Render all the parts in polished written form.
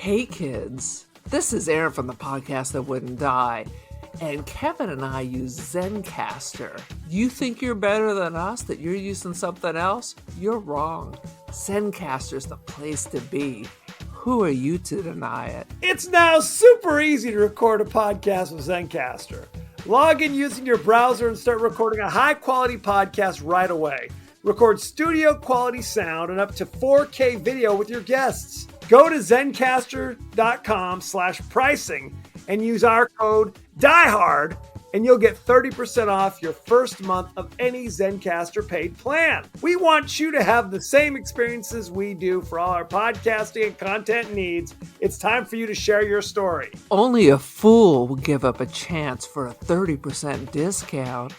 Hey kids, this is Aaron from the podcast that wouldn't die, and Kevin and I use Zencastr. You think you're better than us, that you're using something else? You're wrong. Zencastr's the place to be. Who are you to deny it? It's now super easy to record a podcast with Zencastr. Log in using your browser and start recording a high-quality podcast right away. Record studio-quality sound and up to 4K video with your guests. Go to zencastr.com/pricing and use our code DIEHARD and you'll get 30% off your first month of any Zencastr paid plan. We want you to have the same experiences we do for all our podcasting and content needs. It's time for you to share your story. Only a fool will give up a chance for a 30% discount.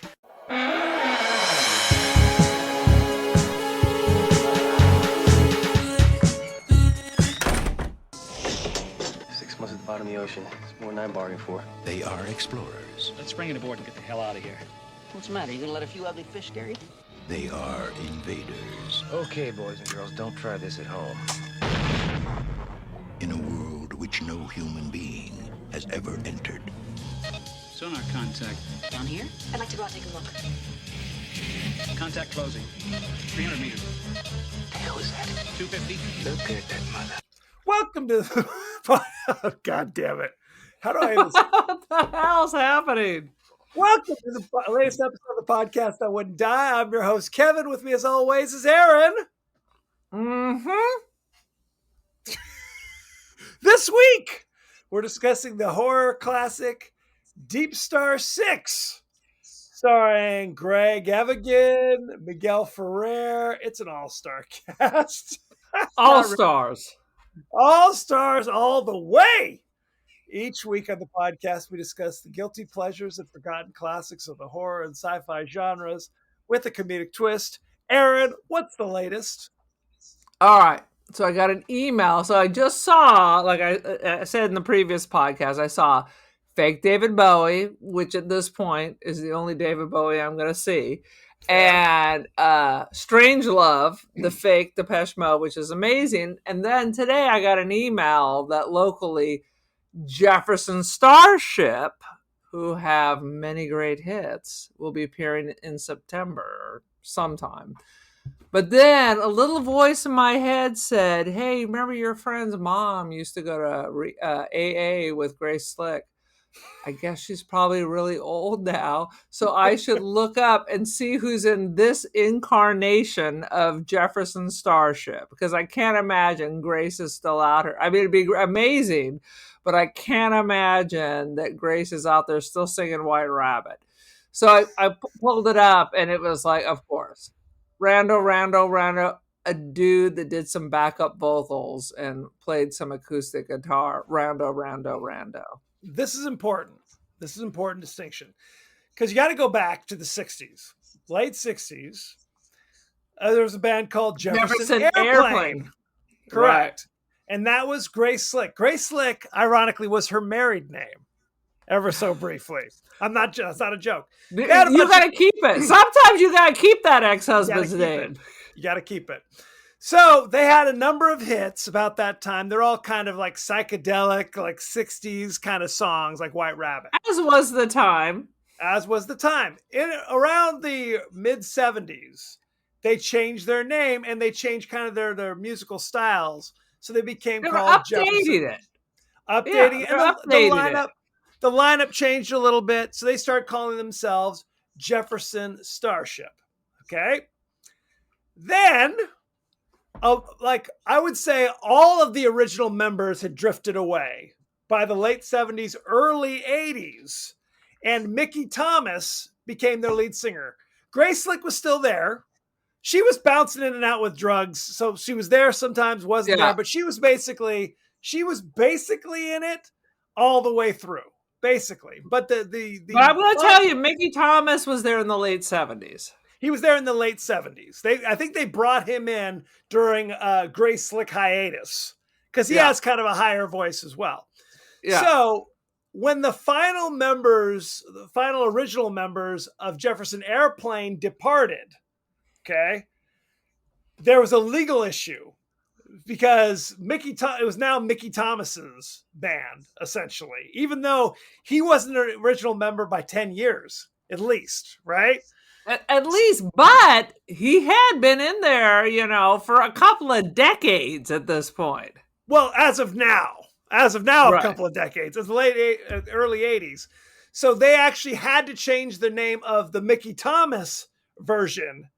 6 months at the bottom of the ocean. It's more than I'm bargaining for. They are explorers. Let's bring it aboard and get the hell out of here. What's the matter? You gonna let a few ugly fish scare you? They are invaders. Okay, boys and girls, don't try this at home. In a world which no human being has ever entered. Sonar contact. Down here? I'd like to go out and take a look. Contact closing. 300 meters. The hell is that? 250. Look at that mother. Welcome to the... Oh, God damn it. How do I... What the hell's happening? Welcome to the latest episode of the podcast that wouldn't die. I'm your host, Kevin. With me, as always, is Aaron. This week, we're discussing the horror classic Deepstar Six, starring Greg Evigan, Miguel Ferrer. It's an all-star cast. All-stars. All-stars all the way. Each week on the podcast, we discuss the guilty pleasures and forgotten classics of the horror and sci-fi genres with a comedic twist. Aaron, what's the latest? All right. So I got an email. So I just saw, like I said in the previous podcast, I saw fake David Bowie, which at this point is the only David Bowie I'm going to see. And Strange Love, the fake Depeche Mode, which is amazing. And then today I got an email that locally Jefferson Starship, who have many great hits, will be appearing in September sometime. But then a little voice in my head said, hey, remember your friend's mom used to go to AA with Grace Slick? I guess she's probably really old now. So I should look up and see who's in this incarnation of Jefferson Starship, because I can't imagine Grace is still out here. I mean, it'd be amazing, but I can't imagine that Grace is out there still singing White Rabbit. So I pulled it up and it was like, of course, Rando, a dude that did some backup vocals and played some acoustic guitar. Rando. This is important. This is an important distinction because you got to go back to the 60s, late 60s. There was a band called Jefferson Airplane. Correct. Right. And that was Grace Slick. Grace Slick, ironically, was her married name ever so briefly. That's not a joke. You got to keep it. Sometimes you got to keep that ex-husband's name. You got to keep it. So they had a number of hits about that time. They're all kind of like psychedelic, like 60s kind of songs, like White Rabbit. As was the time. Around the mid-70s, they changed their name and they changed kind of their musical styles. So they became called Jefferson. Updating it. The lineup changed a little bit. So they started calling themselves Jefferson Starship. Okay. Then... I would say all of the original members had drifted away by the late 70s, early 80s, and Mickey Thomas became their lead singer. Grace Slick was still there. She was bouncing in and out with drugs, so she was there sometimes, wasn't there, but she was basically in it all the way through, basically. But but I'm going to tell you, Mickey Thomas was there in the late 70s. He was there in the late 70s. I think they brought him in during Grace Slick hiatus because he has kind of a higher voice as well. Yeah. So when the final original members of Jefferson Airplane departed, okay, there was a legal issue. because it was now Mickey Thomas's band, essentially, even though he wasn't an original member by 10 years, at least, right? At least, but he had been in there, for a couple of decades at this point. Well, as of now, Right. a couple of decades, it's early 80s. So they actually had to change the name of the Mickey Thomas version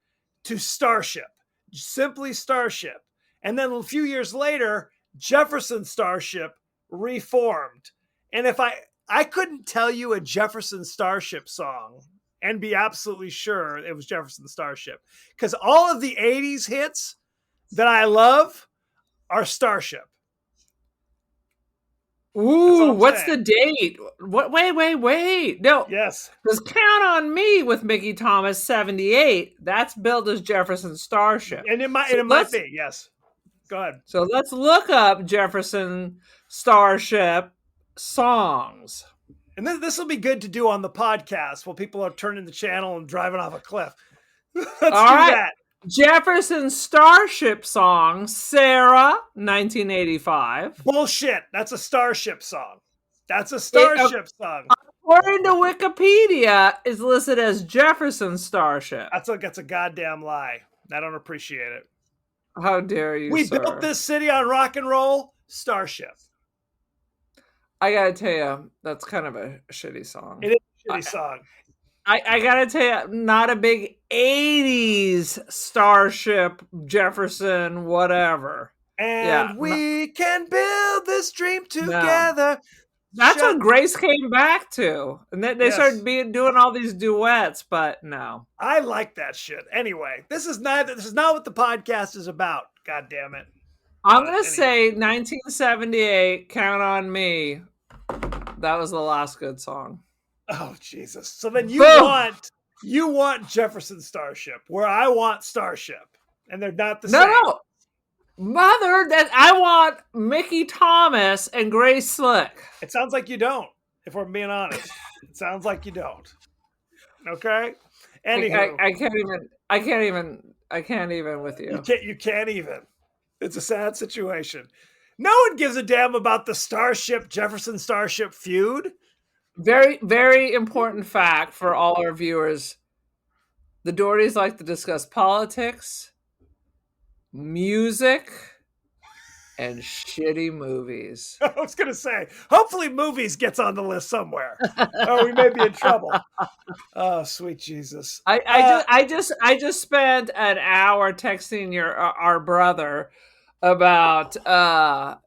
to Starship, simply Starship. And then a few years later, Jefferson Starship reformed. And if I couldn't tell you a Jefferson Starship song and be absolutely sure it was Jefferson Starship, because all of the 80s hits that I love are Starship. Ooh, what's the date? What? Wait. No. Yes. Because Count on Me with Mickey Thomas, 78. That's billed as Jefferson Starship. And it might be, yes. Go ahead. So let's look up Jefferson Starship songs. And this will be good to do on the podcast while people are turning the channel and driving off a cliff. Let's do that. Jefferson Starship song, Sarah, 1985. Bullshit. That's a Starship song. That's a Starship song. According to Wikipedia, is listed as Jefferson Starship. That's a goddamn lie. I don't appreciate it. How dare you, We sir. built this city on rock and roll. Starship. I gotta tell you, that's kind of a shitty song. It is a shitty song. I gotta tell you, not a big 80s Starship, Jefferson, whatever. And we can build this dream together. That's what Grace came back to. And they started doing all these duets, but no. I like that shit. Anyway, this is not what the podcast is about. God damn it. I'm going to say 1978, Count on Me. That was the last good song. Oh, Jesus. So then you want Jefferson Starship, where I want Starship. And they're not the same. No. Mother, that I want Mickey Thomas and Grace Slick. It sounds like you don't, if we're being honest. It sounds like you don't. Okay? Anywho, I can't even with you. You can't even. It's a sad situation. No one gives a damn about the Jefferson Starship feud. Very, very important fact for all our viewers. The Dohertys like to discuss politics, music, and shitty movies. I was going to say, hopefully movies gets on the list somewhere. Or we may be in trouble. Oh, sweet Jesus. I just spent an hour texting our brother about how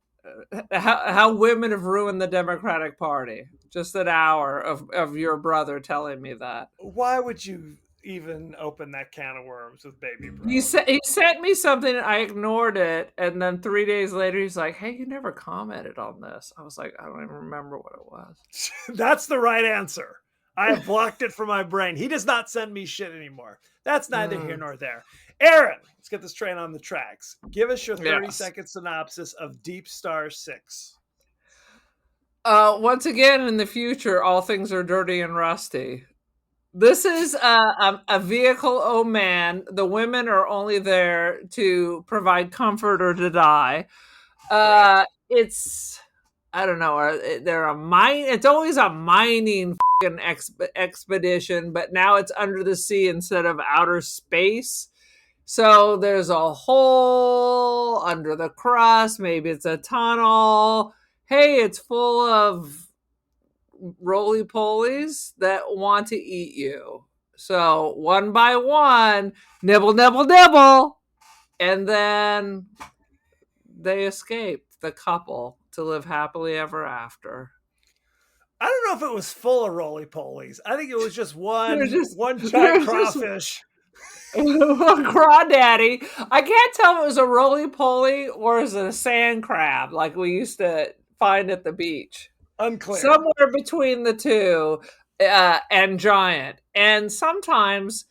women have ruined the Democratic Party. Just an hour of your brother telling me that. Why would you even open that can of worms with baby bro? He sent me something and I ignored it, and then 3 days later he's like, "Hey, you never commented on this." I was like, I don't even remember what it was. That's the right answer. I have blocked it from my brain. He does not send me shit anymore. That's neither here nor there. Aaron, let's get this train on the tracks. Give us your 30-second synopsis of Deepstar Six. Once again, in the future, all things are dirty and rusty. This is a vehicle, oh man. The women are only there to provide comfort or to die. It's, I don't know, it's always a mining expedition, but now it's under the sea instead of outer space. So there's a hole under the crust. Maybe it's a tunnel. Hey, it's full of roly-polies that want to eat you. So one by one, nibble, nibble, nibble. And then they escape, the couple, to live happily ever after. I don't know if it was full of roly-polies. I think it was just one giant crawfish. Crawdaddy. I can't tell if it was a roly-poly or is it a sand crab like we used to find at the beach. Unclear. Somewhere between the two, and giant. And sometimes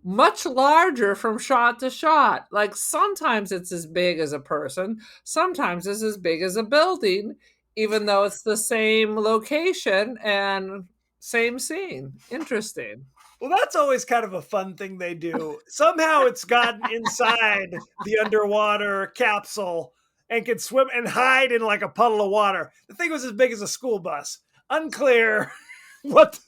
much larger from shot to shot. Like sometimes it's as big as a person. Sometimes it's as big as a building, even though it's the same location and same scene. Interesting. Well, that's always kind of a fun thing they do. Somehow it's gotten inside the underwater capsule and can swim and hide in like a puddle of water. The thing was as big as a school bus. Unclear what.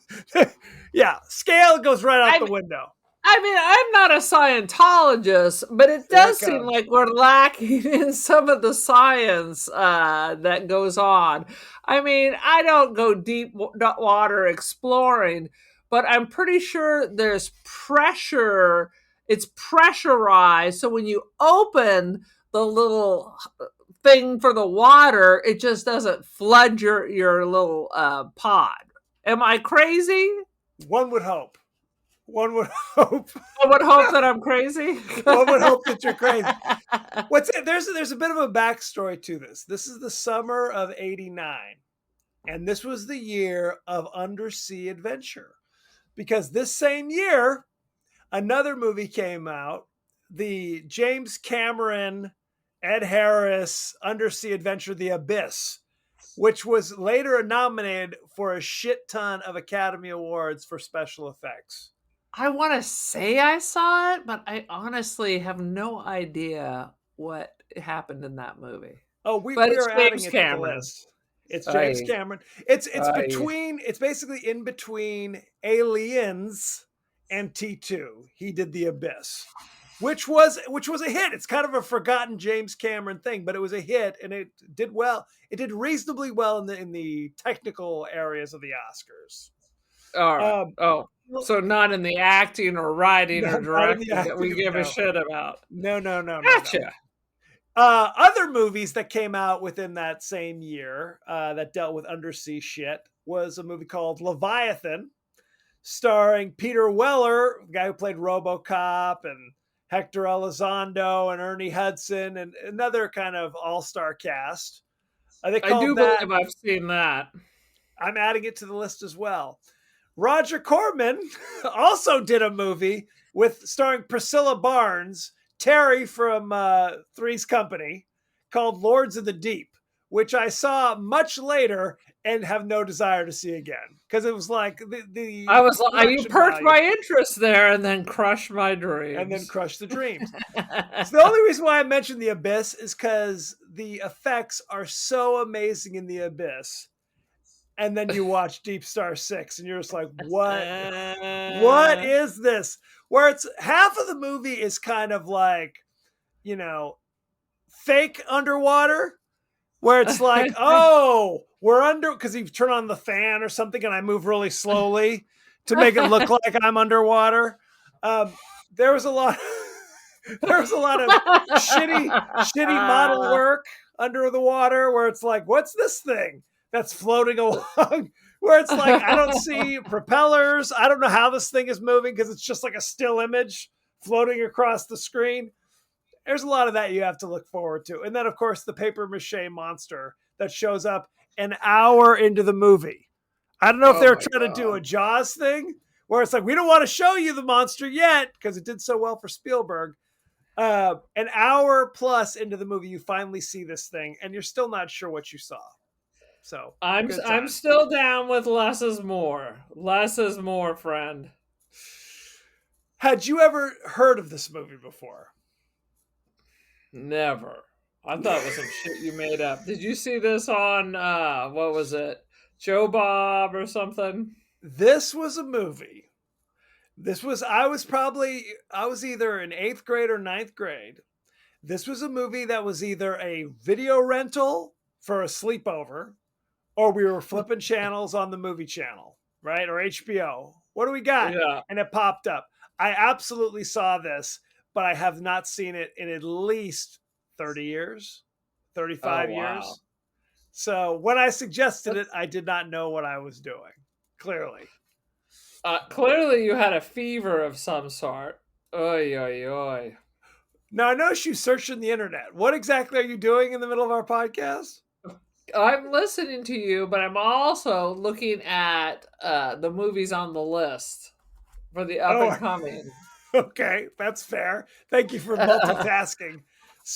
Yeah, scale goes right out the window. I mean, I'm not a Scientologist, but it There does it seem comes. like we're lacking in some of the science that goes on. I mean, I don't go deep water exploring, but I'm pretty sure there's pressure. It's pressurized. So when you open the little thing for the water, it just doesn't flood your little pod. Am I crazy? One would hope. One would hope. I would hope that I'm crazy. One would hope that you're crazy. There's a bit of a backstory to this. This is the summer of '89, and this was the year of undersea adventure, because this same year another movie came out, the James Cameron, Ed Harris undersea adventure, The Abyss, which was later nominated for a shit ton of Academy Awards for special effects. I want to say I saw it, but I honestly have no idea what happened in that movie. Oh, we But it's are adding James it to the Cameron. list. It's James Aye. Cameron. It's Aye. between. It's basically in between Aliens and T2. He did The Abyss, which was a hit. It's kind of a forgotten James Cameron thing, but it was a hit and it did well. It did reasonably well in the technical areas of the Oscars. All right. So not in the acting or writing or directing that we give a shit about. No. Gotcha. No. Other movies that came out within that same year that dealt with undersea shit was a movie called Leviathan, starring Peter Weller, the guy who played RoboCop, and Hector Elizondo and Ernie Hudson, and another kind of all-star cast. I do believe I've seen that. I'm adding it to the list as well. Roger Corman also did a movie starring Priscilla Barnes, Terry from Three's Company, called Lords of the Deep, which I saw much later and have no desire to see again, because it was like the I was like, you perked value. my interest there and then crushed my dreams. And then crushed the dreams. So the only reason why I mentioned The Abyss is because the effects are so amazing in The Abyss. And then you watch Deepstar 6 and you're just like, what is this? Where it's half of the movie is kind of like, fake underwater, where it's like, oh, we're under, because you turn on the fan or something and I move really slowly to make it look like I'm underwater. There was a lot of shitty model work under the water where it's like, what's this thing that's floating along? Where it's like, I don't see propellers. I don't know how this thing is moving because it's just like a still image floating across the screen. There's a lot of that you have to look forward to. And then, of course, the paper mache monster that shows up an hour into the movie. I don't know if they're trying to do a Jaws thing where it's like, we don't want to show you the monster yet because it did so well for Spielberg. An hour plus into the movie, you finally see this thing and you're still not sure what you saw. So I'm still down with less is more. Less is more, friend. Had you ever heard of this movie before? Never. I thought it was some shit you made up. Did you see this on what was it? Joe Bob or something? This was a movie. I was either in 8th grade or 9th grade. This was a movie that was either a video rental for a sleepover, or we were flipping channels on the movie channel, right? Or HBO. What do we got? Yeah. And it popped up. I absolutely saw this, but I have not seen it in at least 30 years, 35 years. So when I suggested it, I did not know what I was doing. Clearly. Clearly you had a fever of some sort. Oy, oy, oy. Now, I know you searching the internet. What exactly are you doing in the middle of our podcast? I'm listening to you, but I'm also looking at the movies on the list for the up and coming. Okay, that's fair. Thank you for multitasking.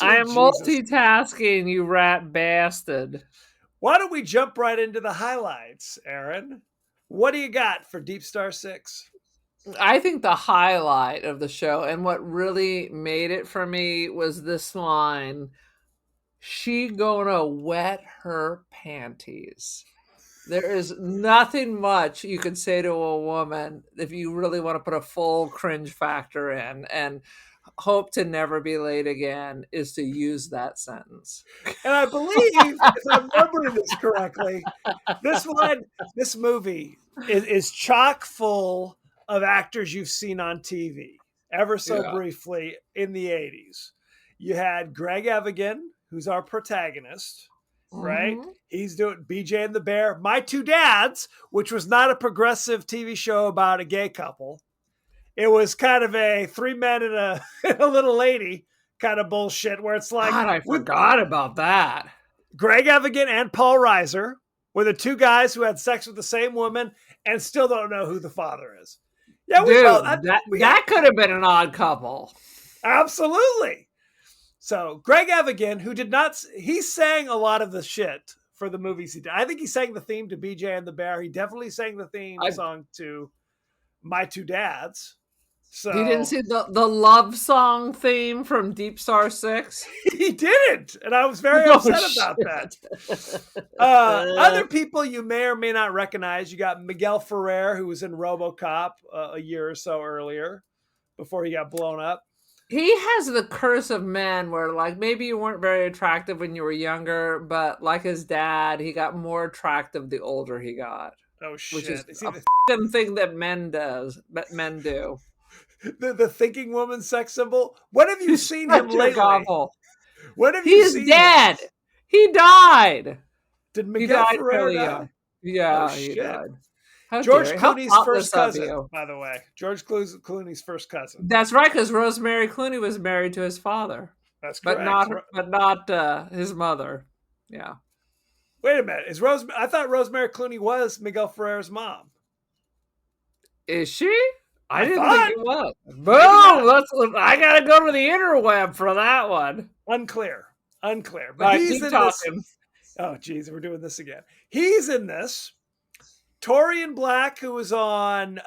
I am multitasking, you rat bastard. Why don't we jump right into the highlights, Aaron? What do you got for Deepstar 6? I think the highlight of the show and what really made it for me was this line. she gonna wet her panties. There is nothing much you could say to a woman if you really want to put a full cringe factor in and hope to never be late again is to use that sentence. And I believe, if I'm remembering this correctly, this movie is chock full of actors you've seen on TV ever so Yeah. briefly in the 80s. You had Greg Evigan, who's our protagonist, right? Mhm. He's doing BJ and the Bear, My Two Dads, which was not a progressive TV show about a gay couple. It was kind of a three men and a, and a little lady kind of bullshit where it's like, God, I forgot about that. Greg Evigan and Paul Reiser were the two guys who had sex with the same woman and still don't know who the father is. Yeah, Dude, that could have been an odd couple. absolutely. So Greg Evigan, who did not, he sang a lot of the shit for the movies he did. I think he sang the theme to BJ and the Bear. He definitely sang the theme song to My Two Dads. So He didn't see the love song theme from Deepstar Six. he didn't, and I was very Oh, upset about that. Other people you may or may not recognize. You got Miguel Ferrer, who was in RoboCop a year or so earlier, before he got blown up. He has the curse of men where, like, maybe you weren't very attractive when you were younger, but like his dad, he got more attractive the older he got. Oh shit! Which is Is he a f***ing thing that men do. the thinking woman sex symbol? When have you seen him Such a lately? gobble. When have you He's seen dead. him? He died. Did He Miguel died Ferrer fairly die? young. Yeah, Oh, he shit. died. How George dare you. How Clooney's thoughtless first of cousin, you. by the way. George Clooney's first cousin. That's right, because Rosemary Clooney was married to his father, That's but correct. not his mother. Yeah. Wait a minute. I thought Rosemary Clooney was Miguel Ferrer's mom. Is she? I didn't thought. think it was. not. Boom! I gotta go to the interweb for that one. Unclear. But All right, he's keep in talking. this. Oh, geez, we're doing this again. He's in this. Torian Black, who was on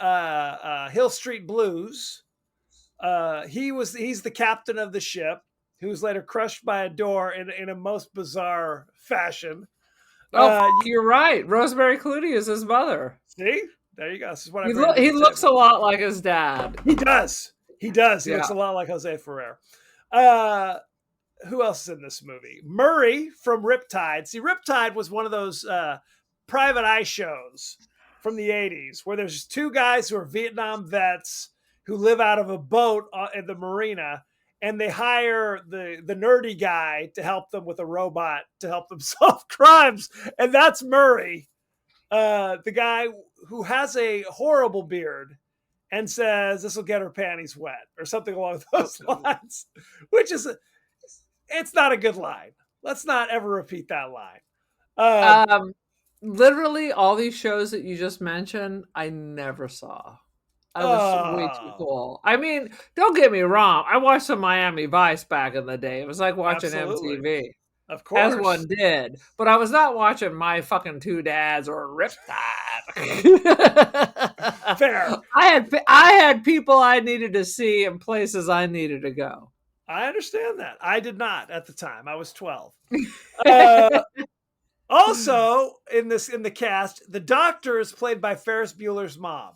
Hill Street Blues. He's the captain of the ship, who was later crushed by a door in a most bizarre fashion. You're right. Rosemary Clooney is his mother. See? There you go. This is what He looks a lot like his dad. He does. He looks a lot like Jose Ferrer. Who else is in this movie? Murray from Riptide. See, Riptide was one of those private eye shows from the 80s where there's two guys who are Vietnam vets who live out of a boat in the marina, and they hire the nerdy guy to help them with a robot to help them solve crimes. And that's Murray, the guy who has a horrible beard and says, "This will get her panties wet," or something along those lines, which is, it's not a good line. Let's not ever repeat that line. Literally, all these shows that you just mentioned, I never saw. I was way too cool. I mean, don't get me wrong. I watched some Miami Vice back in the day. It was like watching MTV. Of course. As one did. But I was not watching My Fucking Two Dads or Riptide. Fair. I had people I needed to see and places I needed to go. I understand that. I did not at the time. I was 12. Also, in the cast, the doctor is played by Ferris Bueller's mom.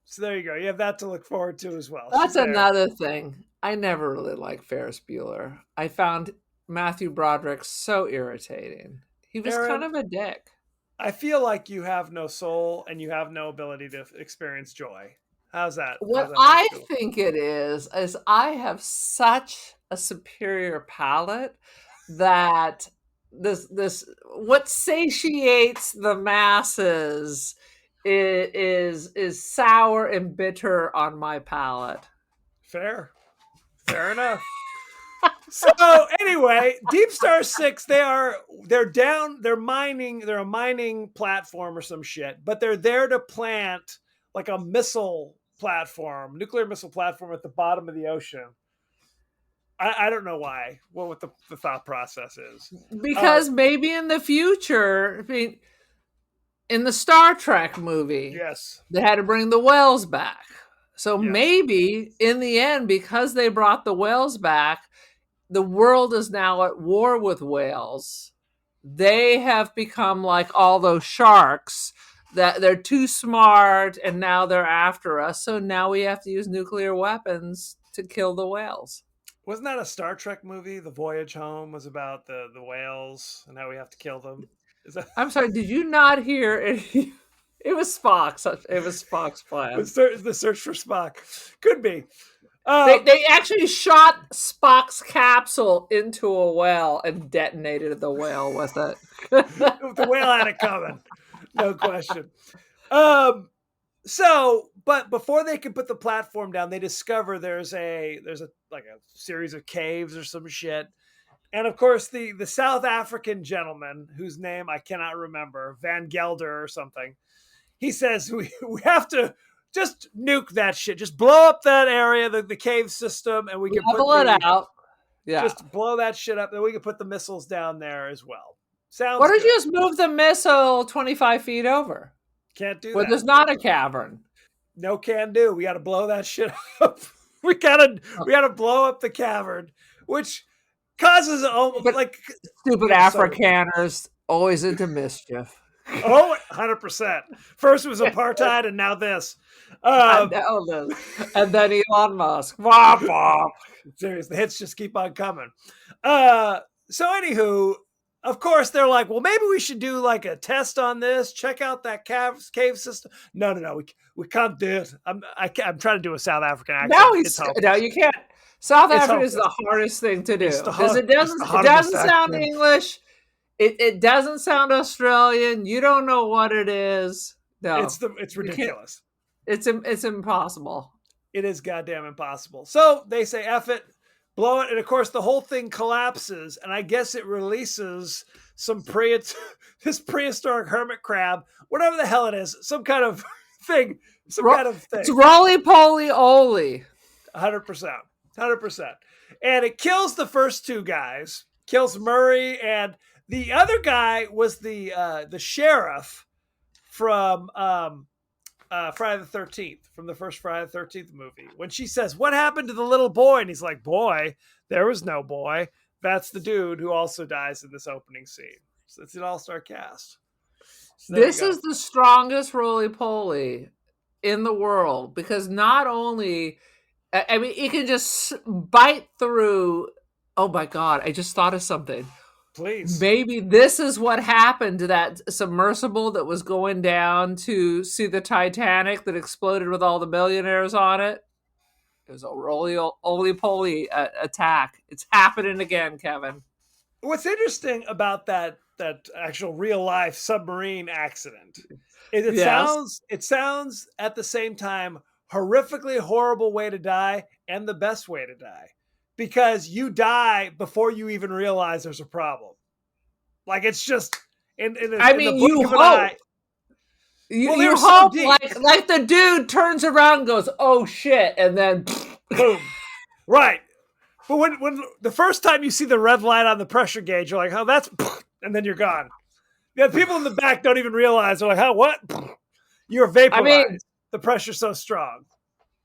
So there you go. You have that to look forward to as well. That's another thing. I never really liked Ferris Bueller. I found Matthew Broderick so irritating. He was kind of a dick. I feel like you have no soul and you have no ability to experience joy. How's that? What I think it is I have such a superior palate that this what satiates the masses is sour and bitter on my palate. Fair enough. So anyway, Deepstar Six, they're a mining platform or some shit, but they're there to plant like a nuclear missile platform at the bottom of the ocean. I don't know why. What the thought process is. Because maybe in the future, I mean, in the Star Trek movie, yes, they had to bring the whales back. So maybe in the end, because they brought the whales back, the world is now at war with whales. They have become like all those sharks that they're too smart and now they're after us. So now we have to use nuclear weapons to kill the whales. Wasn't that a Star Trek movie? The Voyage Home was about the whales and how we have to kill them. Is that I'm sorry, did you not hear it? It was Spock's. It was Spock's plan. the search for Spock? Could be. They actually shot Spock's capsule into a whale and detonated the whale with it. The whale had it coming, no question. But before they can put the platform down, they discover there's a like a series of caves or some shit. And of course, the South African gentleman, whose name I cannot remember, Van Gelder or something, he says we have to just nuke that shit. Just blow up that area, the cave system, and we can level it out. Yeah. Just blow that shit up, and we can put the missiles down there as well. Sounds Why don't good. you just move the missile 25 feet over? Can't do Where that. there's not a cavern. No can do. We got to blow that shit up. we gotta blow up the cavern, which causes like stupid Afrikaners always into mischief. Oh, 100%. First it was apartheid, and now this. And then Elon Musk. Womp womp. Seriously, the hits just keep on coming. So anywho, of course they're like, well, maybe we should do like a test on this. Check out that cave system. No, we can't do it. I'm trying to do a South African accent. No, you can't. South It's Africa is hopeless. the hardest thing to do It's the because it doesn't hardest sound accent. English. It doesn't sound Australian. You don't know what it is. No, It's ridiculous. It's impossible. It is goddamn impossible. So they say, F it, blow it. And of course, the whole thing collapses. And I guess it releases some this prehistoric hermit crab, whatever the hell it is, some kind of thing. It's roly-poly-oly. 100%. 100%. And it kills the first two guys, kills Murray, and the other guy was the sheriff from Friday the 13th, from the first Friday the 13th movie. When she says, what happened to the little boy? And he's like, boy, there was no boy. That's the dude who also dies in this opening scene. So it's an all-star cast. So this is the strongest roly-poly in the world because not only, I mean, it can just bite through. Oh my God, I just thought of something. Please. Maybe this is what happened to that submersible that was going down to see the Titanic that exploded with all the millionaires on it. It was a roly-poly attack. It's happening again, Kevin. What's interesting about that actual real life submarine accident is it sounds at the same time horrifically horrible way to die and the best way to die, because you die before you even realize there's a problem. Like it's just in the blink of an eye. You hope like the dude turns around and goes, oh shit, and then boom. Right. But when the first time you see the red light on the pressure gauge, you're like, oh, that's, and then you're gone. The people in the back don't even realize. They're like, oh, what? You're vaporized. I mean, the pressure's so strong.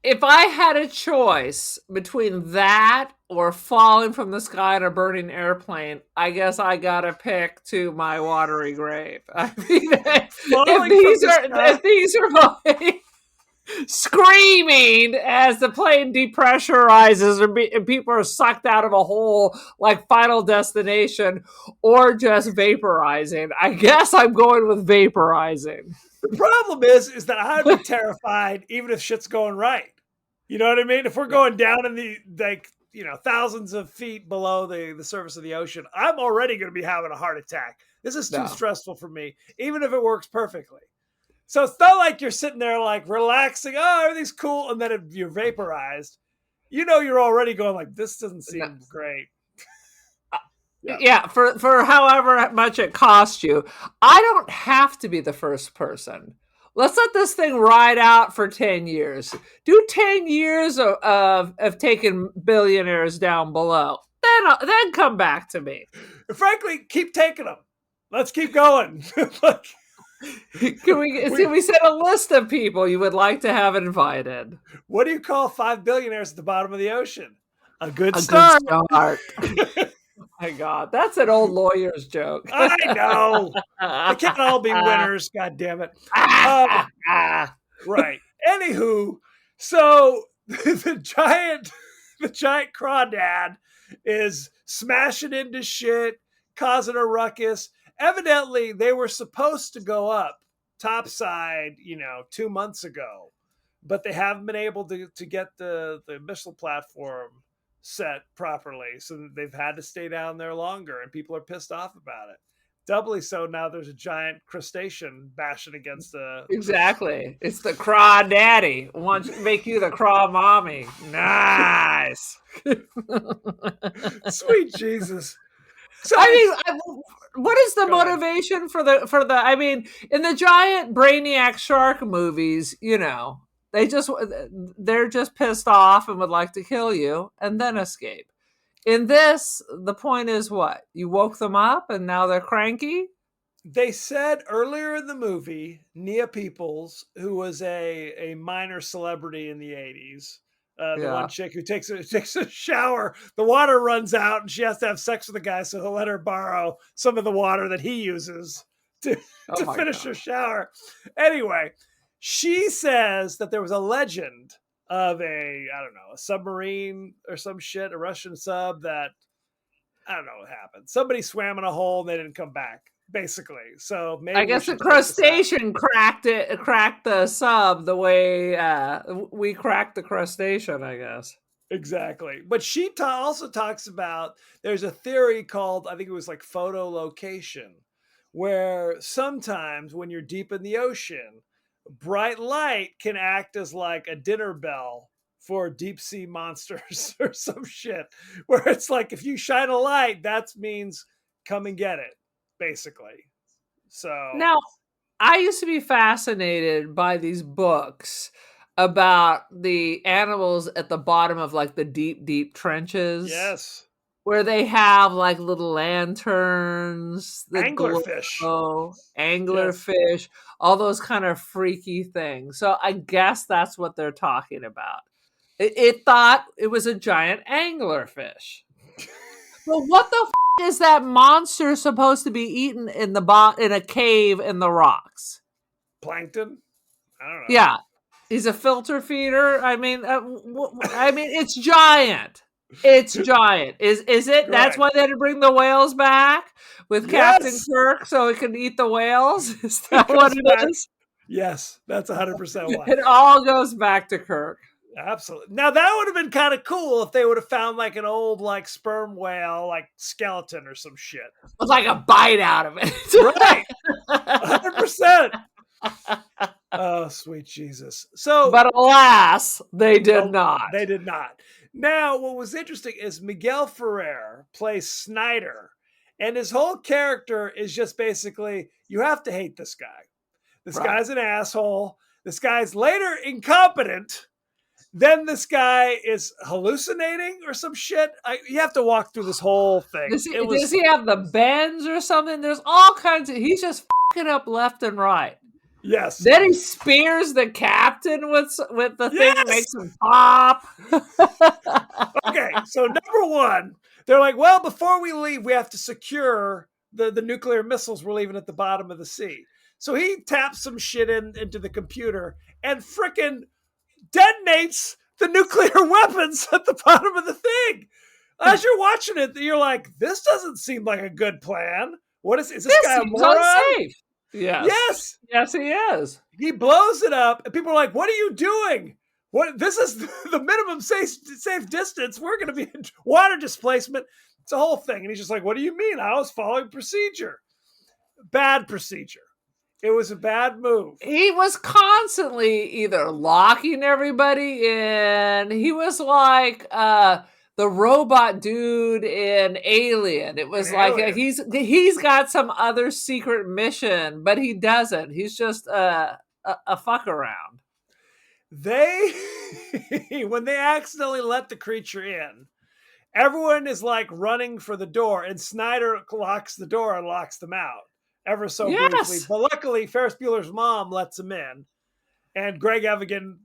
If I had a choice between that or falling from the sky in a burning airplane, I guess I gotta pick to my watery grave. I mean, if these are both screaming as the plane depressurizes and people are sucked out of a hole like Final Destination, or just vaporizing, I guess I'm going with vaporizing. The problem is that I'd be terrified even if shit's going right. You know what I mean? If we're going down in the thousands of feet below the surface of the ocean, I'm already going to be having a heart attack. This is too stressful for me, even if it works perfectly. So it's not like you're sitting there like relaxing, oh, everything's cool, and then if you're vaporized, you're already going like, this doesn't seem great. Yeah, for however much it costs you. I don't have to be the first person. Let's let this thing ride out for 10 years. Do 10 years of taking billionaires down below. Then come back to me. Frankly, keep taking them. Let's keep going. Can we set a list of people you would like to have invited? What do you call 5 billionaires at the bottom of the ocean? A good A start. good start. My God, that's an old lawyer's joke. I know. They can't all be winners. God damn it. Right. Anywho, so the giant crawdad is smashing into shit, causing a ruckus. Evidently, they were supposed to go up topside, 2 months ago, but they haven't been able to get the missile platform set properly. So they've had to stay down there longer, and people are pissed off about it. Doubly so now there's a giant crustacean bashing against the Exactly. It's the craw daddy. Wants to make you the craw mommy. Nice. sweet Jesus. So what is the Go ahead. motivation for the? I mean, in the giant brainiac shark movies, they're just pissed off and would like to kill you and then escape. In this, the point is what? You woke them up and now they're cranky? they said earlier in the movie, Nia Peoples, who was a minor celebrity in the 80s, the one chick who takes a shower, the water runs out and she has to have sex with the guy, so he'll let her borrow some of the water that he uses to finish her shower. Anyway, she says that there was a legend of a submarine or some shit, a Russian sub that, I don't know what happened. Somebody swam in a hole and they didn't come back, basically. So maybe I guess the crustacean cracked the sub the way we cracked the crustacean, I guess. Exactly. But she also talks about, there's a theory called, I think it was like photolocation, where sometimes when you're deep in the ocean, bright light can act as like a dinner bell for deep sea monsters or some shit, where it's like, if you shine a light, that means come and get it, basically. So now, I used to be fascinated by these books about the animals at the bottom of like the deep trenches. yes, Where they have like little lanterns, the anglerfish, anglerfish, all those kind of freaky things. So I guess that's what they're talking about. It thought it was a giant anglerfish. Well, what the is that monster supposed to be eaten in in a cave in the rocks? plankton. I don't know. Yeah, he's a filter feeder. I mean, it's giant. It's giant. Is it? Right. That's why they had to bring the whales back with Captain Kirk so it can eat the whales. Is that what it is? Yes, that's 100% why. It all goes back to Kirk. Absolutely. Now that would have been kind of cool if they would have found like an old like sperm whale like skeleton or some shit with like a bite out of it. Right. 100%. Oh, sweet Jesus. So, but alas, they did not. They did not. Now, what was interesting is Miguel Ferrer plays Snyder, and his whole character is just basically, you have to hate this guy. This guy's an asshole. This guy's later incompetent. Then this guy is hallucinating or some shit. You have to walk through this whole thing. Does he have the bends or something? There's all kinds of... He's just fucking up left and right. Yes. Then he spears the captain with the thing that makes him pop. Okay, so number one, they're like, well, before we leave, we have to secure the nuclear missiles we're leaving at the bottom of the sea. So he taps some shit into the computer and frickin' detonates the nuclear weapons at the bottom of the thing. As you're watching it, you're like, this doesn't seem like a good plan. What is this guy a moron? Unsafe. Yes. Yes, he is. He blows it up, and people are like, what are you doing? What? This is the minimum safe distance. We're going to be in water displacement. It's a whole thing. And he's just like, what do you mean? I was following procedure. Bad procedure. It was a bad move. He was constantly either locking everybody in. He was like the robot dude in Alien. It was like he's got some other secret mission, but he doesn't. He's just a fuck around. When they accidentally let the creature in, everyone is like running for the door, and Snyder locks the door and locks them out ever so briefly. But luckily, Ferris Bueller's mom lets him in, and Greg Evigan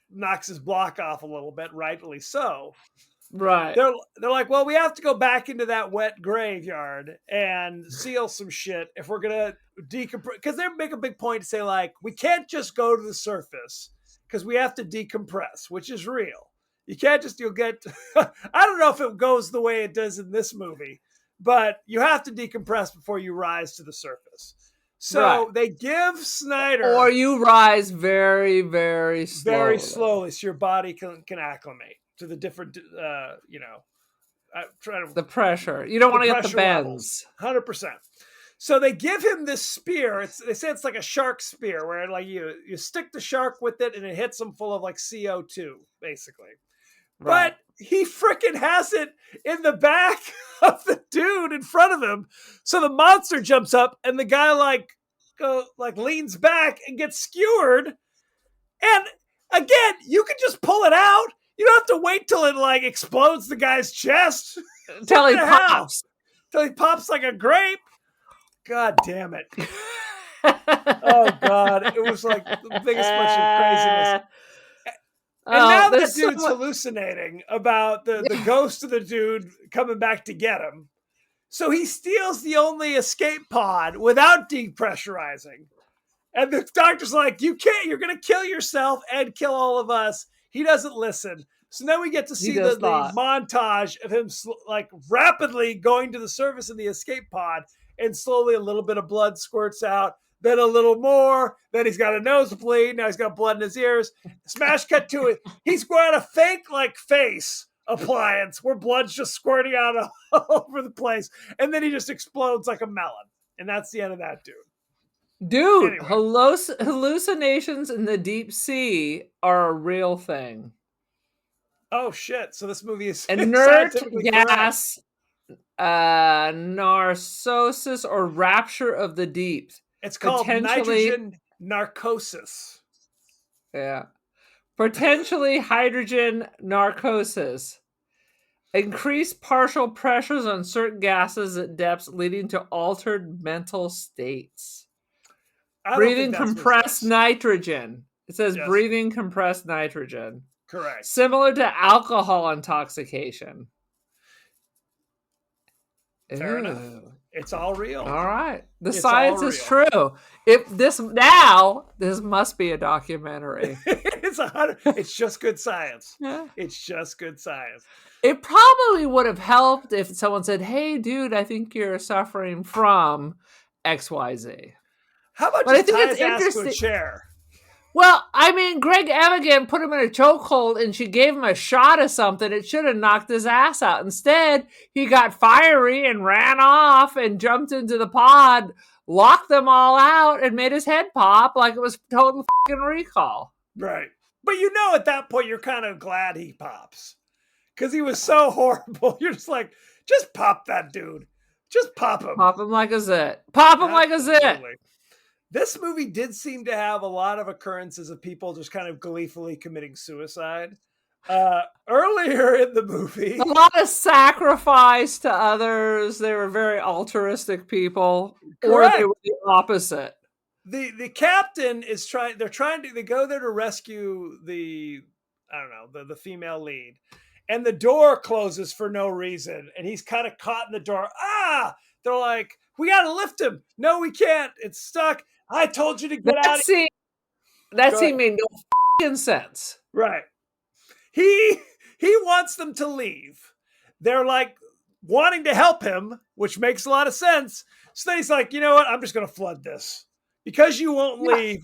knocks his block off a little bit, rightly so. Right. They're like, well, we have to go back into that wet graveyard and seal some shit if we're gonna decompress. Because they make a big point to say, like, we can't just go to the surface because we have to decompress, which is real. You can't just you'll get. I don't know if it goes the way it does in this movie, but you have to decompress before you rise to the surface. So Right. they give Snyder Or you rise very, very slowly. very slowly, so your body can acclimate to the different, trying to The pressure. You don't want to get the pressure levels. bends. 100%. So they give him this spear. They say it's like a shark spear, where like you stick the shark with it, and it hits him full of like CO2, basically. Right. But he freaking has it in the back of the dude in front of him. So the monster jumps up, and the guy leans back and gets skewered. And again, you can just pull it out. You don't have to wait till it like explodes the guy's chest. Till he What the hell? pops. Till he pops like a grape. God damn it. Oh God. It was like the biggest bunch of craziness. And now that dude's hallucinating about the ghost of the dude coming back to get him. So he steals the only escape pod without depressurizing. And the doctor's like, you can't, you're going to kill yourself and kill all of us. He doesn't listen. So then we get to see the montage of him like rapidly going to the surface of the escape pod, and slowly a little bit of blood squirts out, then a little more, then he's got a nosebleed, now he's got blood in his ears. Smash cut to it. He's wearing a fake like face appliance where blood's just squirting out all over the place. And then he just explodes like a melon. And that's the end of that dude. Dude, Anyway. hallucinations in the deep sea are a real thing. Oh shit! So this movie is Inert scientifically gas, narcosis, or rapture of the deep. It's called nitrogen narcosis. Yeah. Potentially hydrogen narcosis. Increased partial pressures on certain gases at depths, leading to altered mental states. Breathing compressed nitrogen. It says breathing compressed nitrogen. Correct. Similar to alcohol intoxication. Fair enough. It's all real. All right. The science is true. If this must be a documentary. It's just good science. Yeah. It's just good science. It probably would have helped if someone said, "Hey, dude, I think you're suffering from XYZ." How about but just tie his ass to a chair? Well, I mean, Greg Evigan put him in a chokehold and she gave him a shot of something. It should have knocked his ass out. Instead, he got fiery and ran off and jumped into the pod, locked them all out, and made his head pop like it was total fucking recall. Right. But at that point, you're kind of glad he pops. Because he was so horrible. You're just like, just pop that dude. Just pop him. Pop him like a zit. Pop him like a zit. This movie did seem to have a lot of occurrences of people just kind of gleefully committing suicide. Earlier in the movie, a lot of sacrifice to others. They were very altruistic people. Correct. Or they were the opposite. The captain is they go there to rescue the female lead. And the door closes for no reason. And he's kind of caught in the door. They're like, we got to lift him. No, we can't. It's stuck. I told you to get out. That scene made no fucking sense. Right. He wants them to leave. They're like wanting to help him, which makes a lot of sense. So then he's like, you know what? I'm just going to flood this. Because you won't leave.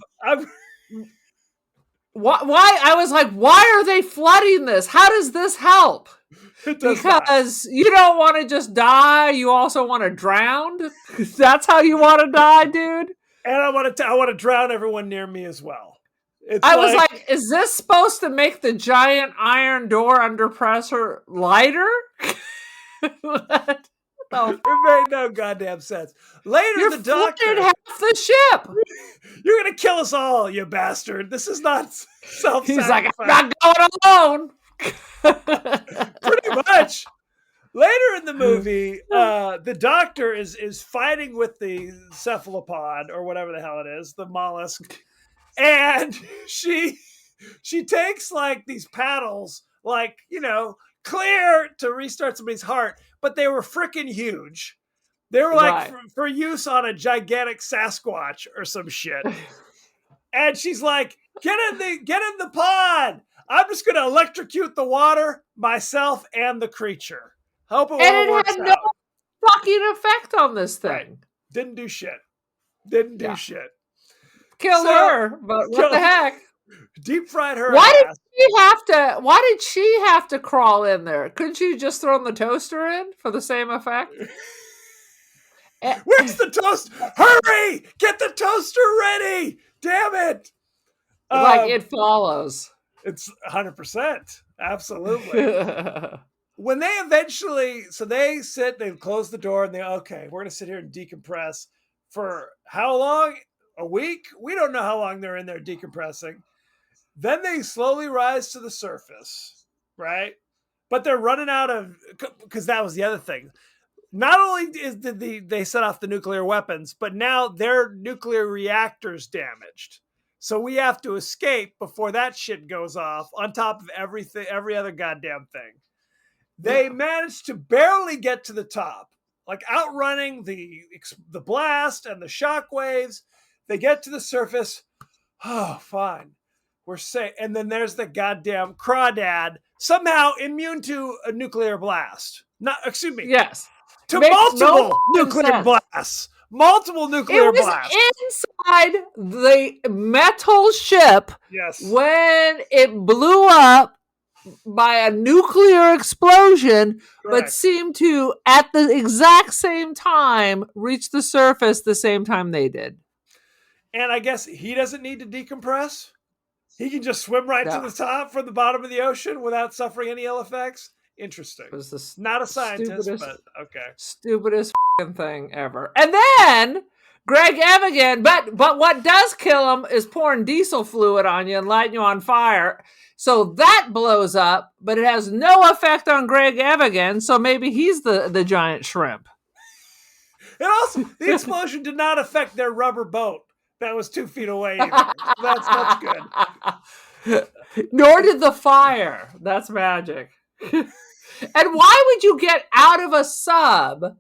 Why? I was like, why are they flooding this? How does this help? Because you don't want to just die. You also want to drown. That's how you want to die, dude. And I want to drown everyone near me as well. I was like, is this supposed to make the giant iron door under pressure lighter? It made no goddamn sense. Later, the doctor half the ship. You're gonna kill us all, you bastard. This is not self-sacrifice. He's like, I'm not going alone. Pretty much. Later in the movie, the doctor is fighting with the cephalopod or whatever the hell it is, the mollusk, and she takes like these paddles, like clear to restart somebody's heart, but they were freaking huge. They were like Right. for use on a gigantic Sasquatch or some shit. And she's like, get in the pod. I'm just gonna electrocute the water, myself, and the creature. Hope it And all it works had no out. fucking effect on this thing. Right. Didn't do shit. Didn't do Yeah. shit. Killed So- her, but what the heck? Deep fried her Why ass. Why did she have to crawl in there? Couldn't she just throw the toaster in for the same effect? Where's the toast? Hurry! Get the toaster ready! Damn it! Like it follows. It's 100%. Absolutely. When they eventually, so they close the door and okay, we're going to sit here and decompress for how long? A week? We don't know how long they're in there decompressing. Then they slowly rise to the surface, right? But they're running out of, because that was the other thing. Not only did they set off the nuclear weapons, but now their nuclear reactor's damaged. So we have to escape before that shit goes off on top of every other goddamn thing. They managed to barely get to the top, like outrunning the blast and the shock waves. They get to the surface. Oh, fine. We're safe. And then there's the goddamn crawdad, somehow immune to a nuclear blast. Yes. To Makes multiple no nuclear sense. blasts. Multiple nuclear It was blasts. inside the metal ship Yes. when it blew up by a nuclear explosion, but Correct. seemed to, at the exact same time, reach the surface the same time they did. And I guess he doesn't need to decompress. He can just swim right to No. the top from the bottom of the ocean without suffering any ill effects. Interesting. It was the Not a scientist, stupidest- but okay. stupidest thing ever. And then Greg Evigan, but what does kill him is pouring diesel fluid on you and lighting you on fire. So that blows up, but it has no effect on Greg Evigan. So maybe he's the giant shrimp. And also, the explosion did not affect their rubber boat that was 2 feet away either. That's good. Nor did the fire. That's magic. And why would you get out of a sub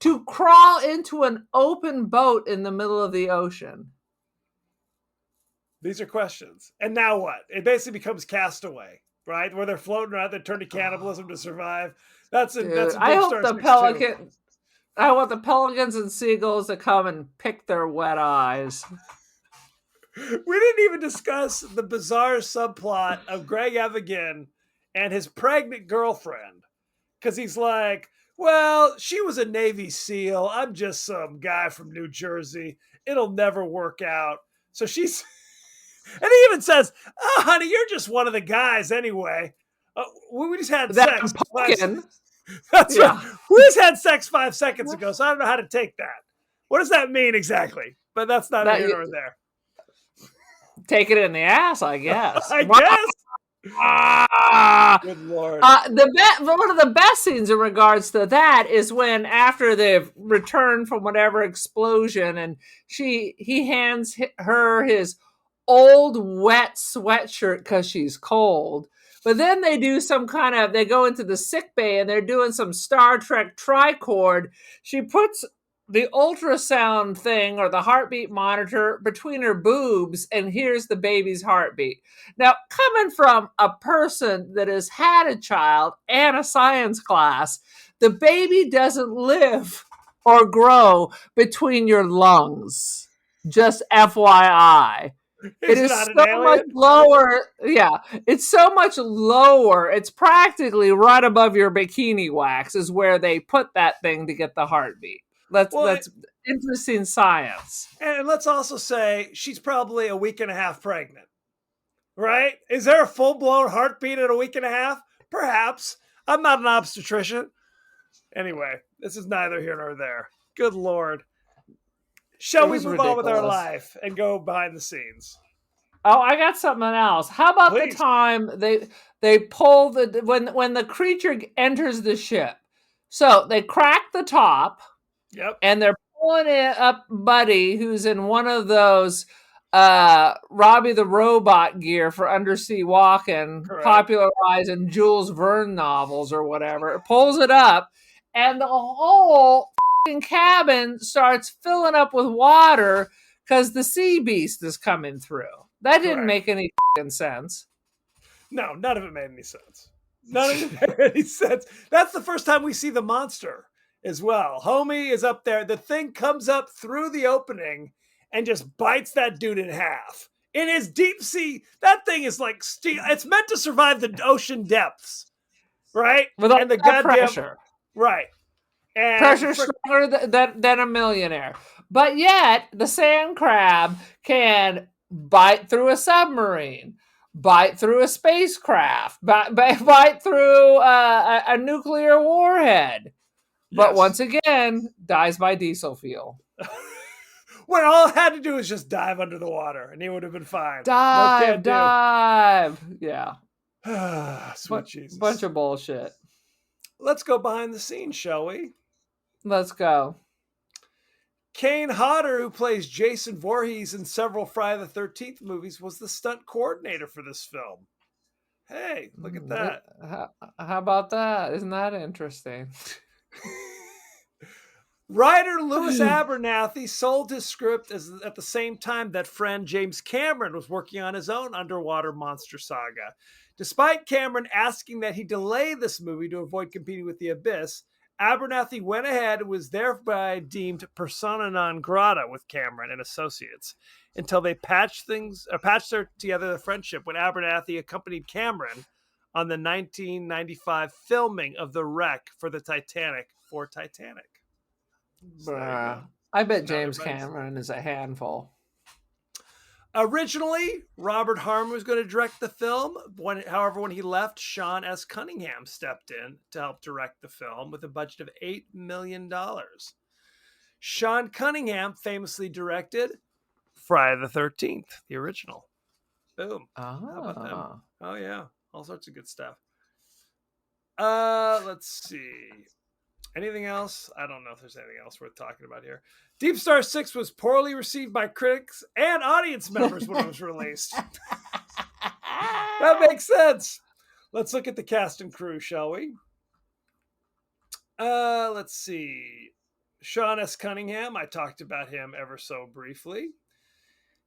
to crawl into an open boat in the middle of the ocean? These are questions. And now what? It basically becomes Castaway, right? Where they're floating around, they turn to cannibalism to survive. That's a Dude, I hope Deepstar the 6 too. pelican. I want the pelicans and seagulls to come and pick their wet eyes. We didn't even discuss the bizarre subplot of Greg Evigan and his pregnant girlfriend. Because he's like, well, she was a Navy SEAL. I'm just some guy from New Jersey. It'll never work out. So she's... And he even says, oh, honey, you're just one of the guys anyway. We just had That sex. pumpkin. That's Yeah. right. We just had sex 5 seconds ago, so I don't know how to take that. What does that mean exactly? But that's not That here you- nor there. Take it in the ass, I guess. I guess. Ah! Good Lord. One of the best scenes in regards to that is when, after they've returned from whatever explosion, and he hands her his old wet sweatshirt because she's cold. But then they do they go into the sick bay and they're doing some Star Trek tricord. She puts the ultrasound thing or the heartbeat monitor between her boobs and hears the baby's heartbeat. Now, coming from a person that has had a child and a science class, the baby doesn't live or grow between your lungs. Just FYI. It is not an so alien? much lower. Yeah, it's so much lower. It's practically right above your bikini wax is where they put that thing to get the heartbeat. That's interesting science. And let's also say she's probably a week and a half pregnant. Right? Is there a full-blown heartbeat at a week and a half? Perhaps. I'm not an obstetrician. Anyway, this is neither here nor there. Good Lord. Shall It we was move on with our ridiculous. life and go behind the scenes? Oh, I got something else. How about Please. the time they pull when the creature enters the ship? So they crack the top Yep. and they're pulling it up Buddy, who's in one of those Robbie the Robot gear for undersea walking, Correct. popularized in Jules Verne novels or whatever. It pulls it up, and the whole cabin starts filling up with water because the sea beast is coming through. That didn't Correct. make any sense. No, none of it made any sense. None of it made any sense. That's the first time we see the monster as well. Homie is up there. The thing comes up through the opening and just bites that dude in half. In his deep sea, that thing is like steel. It's meant to survive the ocean depths, right? With all and the that goddamn pressure. right. And Pressure stronger than a millionaire. But yet, the sand crab can bite through a submarine, bite through a spacecraft, bite through a nuclear warhead. But Yes. once again, dies by diesel fuel. when all it had to do was just dive under the water and he would have been fine. Dive. Yeah. Sweet Jesus. Bunch of bullshit. Let's go behind the scenes, shall we? Let's go. Kane Hodder, who plays Jason Voorhees in several Friday the 13th movies, was the stunt coordinator for this film. Hey, look at that. How about that? Isn't that interesting? Writer Louis Abernathy sold his script at the same time that friend James Cameron was working on his own underwater monster saga. Despite Cameron asking that he delay this movie to avoid competing with The Abyss, Abernathy went ahead and was thereby deemed persona non grata with Cameron and Associates until they patched together the friendship when Abernathy accompanied Cameron on the 1995 filming of the wreck for the Titanic for Titanic. So I bet James Cameron is a handful. Originally, Robert Harmon was going to direct the film. However, when he left, Sean S. Cunningham stepped in to help direct the film with a budget of $8 million. Sean Cunningham famously directed Friday the 13th, the original. Boom. How about them? Oh, yeah. All sorts of good stuff. Let's see. Anything else? I don't know if there's anything else worth talking about here. Deepstar 6 was poorly received by critics and audience members when it was released. That makes sense. Let's look at the cast and crew, shall we? Let's see. Sean S. Cunningham, I talked about him ever so briefly.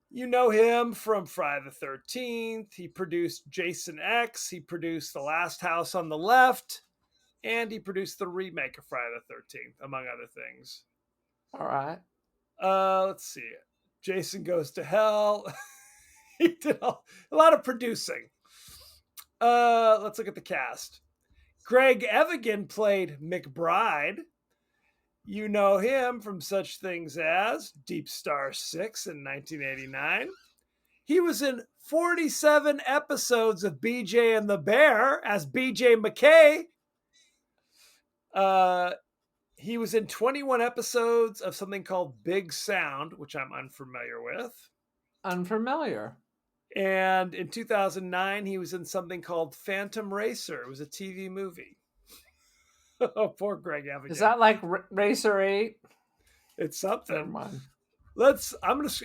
You know him from Friday the 13th. He produced Jason X. He produced The Last House on the Left. And he produced the remake of Friday the 13th, among other things. All right. Let's see. Jason Goes to Hell. He did a lot of producing. Let's look at the cast. Greg Evigan played McBride. You know him from such things as Deepstar 6 in 1989. He was in 47 episodes of BJ and the Bear as BJ McKay. He was in 21 episodes of something called Big Sound, which I'm unfamiliar with. Unfamiliar. And in 2009, he was in something called Phantom Racer. It was a TV movie. Oh, poor Greg Evigan. Is that like Racer 8? It's something. Never mind.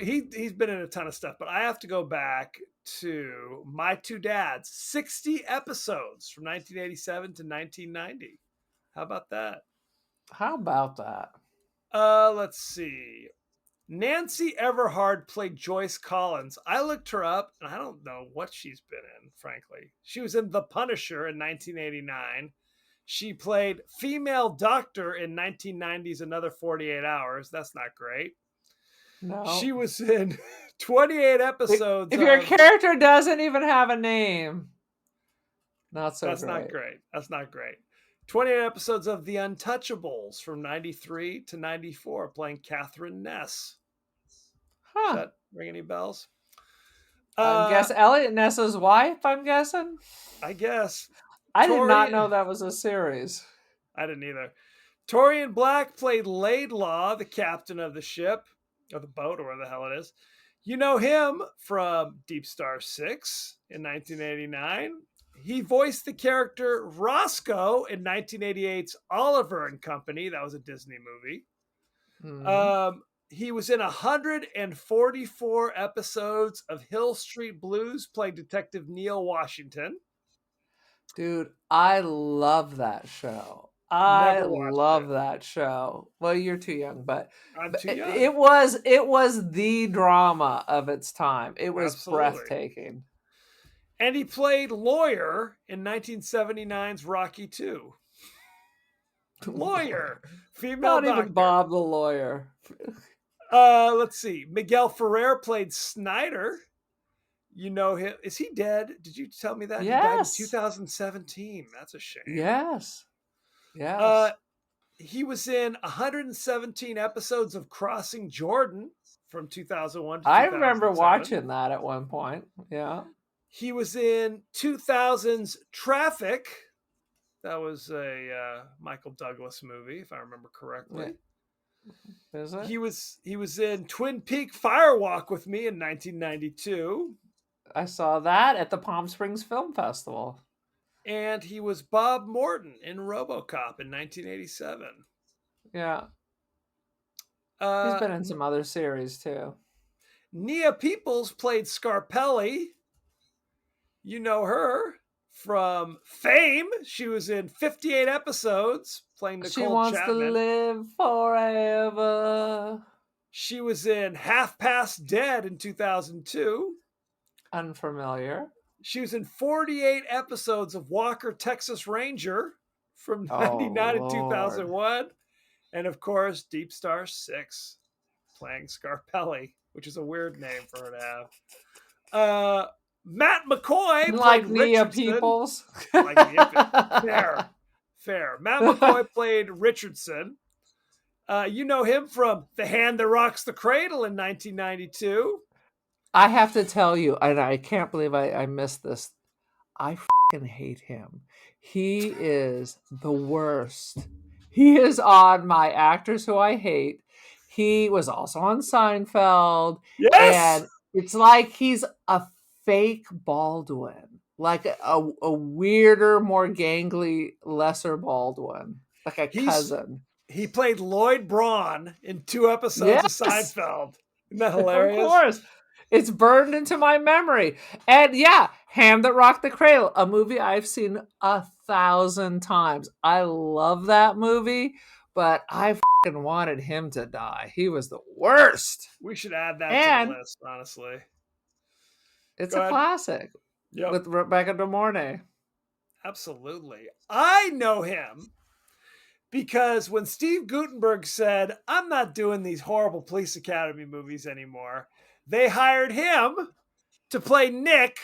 He's been in a ton of stuff, but I have to go back to My Two Dads, 60 episodes from 1987 to 1990. How about that? Let's see. Nancy Everhard played Joyce Collins. I looked her up, and I don't know what she's been in, frankly. She was in The Punisher in 1989. She played female doctor in 1990's Another 48 Hours. That's not great. No. She was in 28 episodes. If your character doesn't even have a name, that's not great. That's not great. 28 episodes of The Untouchables from 93 to 94, playing Catherine Ness. Does that ring any bells? I guess Elliot Ness's wife, I'm guessing? I guess. I did not know that was a series. I didn't either. Torian Black played Laidlaw, the captain of the ship, or the boat, or whatever the hell it is. You know him from Deepstar 6 in 1989. He voiced the character Roscoe in 1988's Oliver and Company. That was a Disney movie. He was in 144 episodes of Hill Street Blues, playing Detective Neil Washington. Dude, I love that show. I Never watched love it. that show. Well, you're too young, but I'm too it, young. it was the drama of its time. It was Absolutely. breathtaking. And he played Lawyer in 1979's Rocky II. Lawyer, female Not doctor. even Bob the lawyer. Let's see. Miguel Ferrer played Snyder. You know him. Is he dead? Did you tell me that? Yes. He died in 2017. That's a shame. Yes. Yes. He was in 117 episodes of Crossing Jordan from 2001 to I 2007. remember watching that at one point. Yeah. He was in 2000's Traffic. That was a Michael Douglas movie, if I remember correctly. Is it? He was in Twin Peak Firewalk with me in 1992. I saw that at the Palm Springs Film Festival. And he was Bob Morton in RoboCop in 1987. Yeah. He's been in some other series too. Nia Peoples played Scarpelli. You know her from Fame. She was in 58 episodes playing Nicole She wants Chapman. to live forever. She was in Half Past Dead in 2002. Unfamiliar. She was in 48 episodes of Walker, Texas Ranger from 99 to 2001. And of course, Deepstar Six, playing Scarpelli, which is a weird name for her to have. Matt McCoy like played Nia Richardson. Peoples. Like Nia. Fair. Matt McCoy played Richardson. You know him from The Hand That Rocks the Cradle in 1992. I have to tell you, and I can't believe I missed this. I fucking hate him. He is the worst. He is on my actors who I hate. He was also on Seinfeld. Yes! And it's like he's a fake Baldwin. Like a weirder, more gangly, lesser Baldwin. Like a cousin. He played Lloyd Braun in 2 episodes of Seinfeld. Isn't that hilarious? Of course. It's burned into my memory. And yeah, Hand That Rocked the Cradle, a movie I've seen 1,000 times. I love that movie, but I fucking wanted him to die. He was the worst. We should add that to the list, honestly. It's a classic with Rebecca De Mornay. Absolutely. I know him because when Steve Guttenberg said, I'm not doing these horrible Police Academy movies anymore, they hired him to play Nick,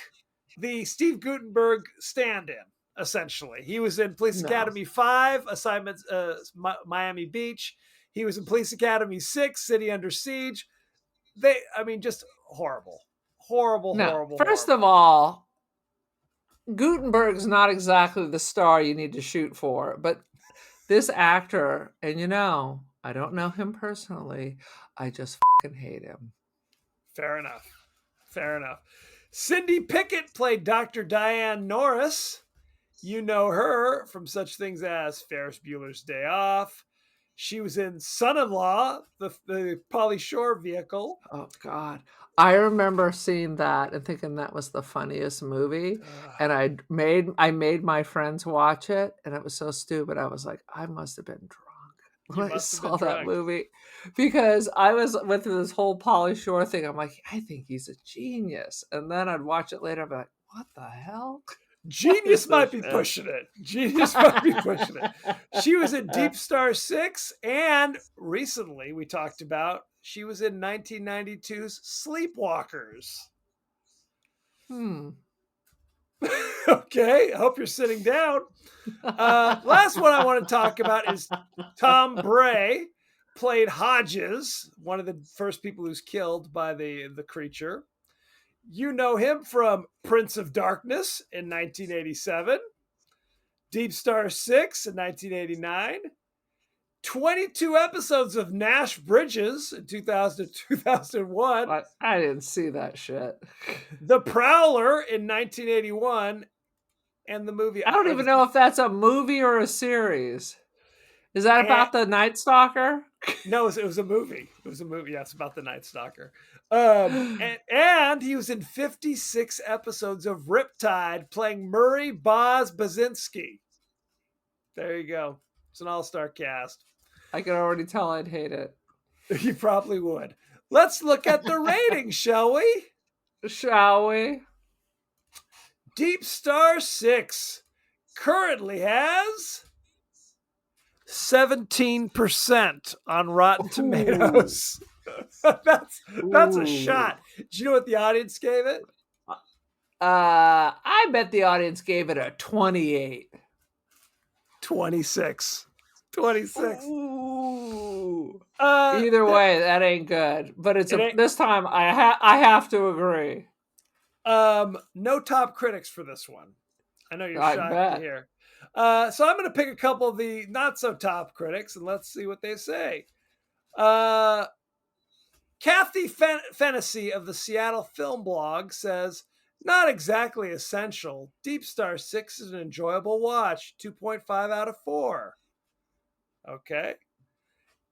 the Steve Guttenberg stand-in, essentially. He was in Police Academy 5, Assignments Miami Beach. He was in Police Academy 6, City Under Siege. Just horrible. Horrible. First of all, Gutenberg's not exactly the star you need to shoot for, but this actor, and I don't know him personally, I just fucking hate him. Fair enough. Cindy Pickett played Dr. Diane Norris. You know her from such things as Ferris Bueller's Day Off. She was in Son-in-Law, the Pauly Shore vehicle. Oh, God. I remember seeing that and thinking that was the funniest movie. And I made my friends watch it, and it was so stupid. I was like, I must have been drunk when I saw that movie. Because I was with this whole Pauly Shore thing. I'm like, I think he's a genius. And then I'd watch it later and be like, what the hell? Genius might be pushing it. She was in Deepstar 6, and recently we talked about she was in 1992's Sleepwalkers. Okay, I hope you're sitting down. Last one I want to talk about is Tom Bray, played Hodges, one of the first people who's killed by the creature. You know him from Prince of Darkness in 1987, Deepstar 6 in 1989, 22 episodes of Nash Bridges in 2000 to 2001. I didn't see that shit. The Prowler in 1981, and the movie... I don't even know if that's a movie or a series. Is that about the Night Stalker? No, it was a movie. It was a movie. Yeah, it's about the Night Stalker. And he was in 56 episodes of Riptide, playing Murray Boz Basinski. There you go. It's an all-star cast. I can already tell I'd hate it. You probably would. Let's look at the ratings, shall we? Shall we? Deepstar Six currently has 17% on Rotten Tomatoes. that's a Ooh. shot. Do you know what the audience gave it? I bet the audience gave it a 28. 26. 26. Ooh. Uh, Either way, that ain't good. But ain't- this time I have to agree. No top critics for this one. I know you're I shocked bet. to hear. So I'm going to pick a couple of the not so top critics and let's see what they say. Kathy Fennessy of the Seattle Film Blog says, not exactly essential. Deepstar 6 is an enjoyable watch. 2.5 out of 4. Okay.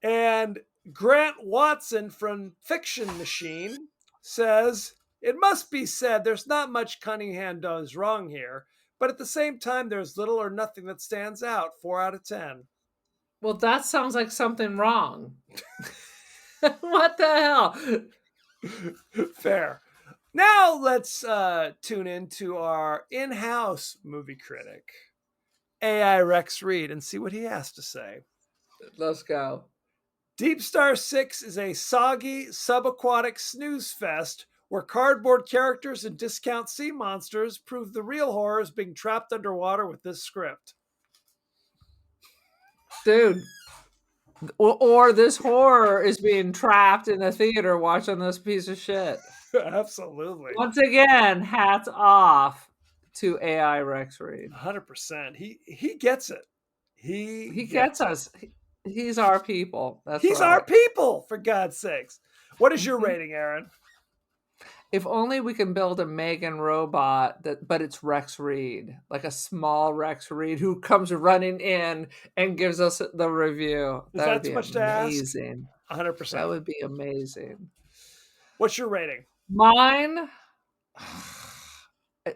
And Grant Watson from Fiction Machine says, it must be said there's not much Cunningham does wrong here, but at the same time, there's little or nothing that stands out. 4 out of 10. Well, that sounds like something wrong. What the hell? Fair. Now let's tune into our in-house movie critic, AI Rex Reed, and see what he has to say. Let's go. Deepstar 6 is a soggy, subaquatic snooze fest where cardboard characters and discount sea monsters prove the real horrors being trapped underwater with this script. Dude. Or this horror is being trapped in a theater watching this piece of shit. Absolutely. Once again, hats off to AI Rex Reed. 100%. He gets it. He gets us. He's our people. He's our people, for God's sakes. What is your rating, Aaron? If only we can build a Megan robot but it's Rex Reed, like a small Rex Reed who comes running in and gives us the review. That would be amazing. 100%. That would be amazing. What's your rating? Mine,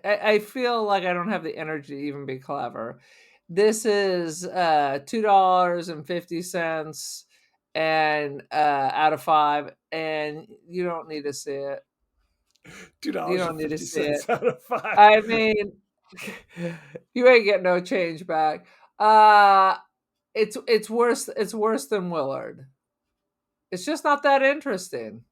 I feel like I don't have the energy to even be clever. This is $2.50 and out of 5, and you don't need to see it. You don't need to see it. Out of 5. I mean, you ain't getting no change back. It's worse. It's worse than Willard. It's just not that interesting.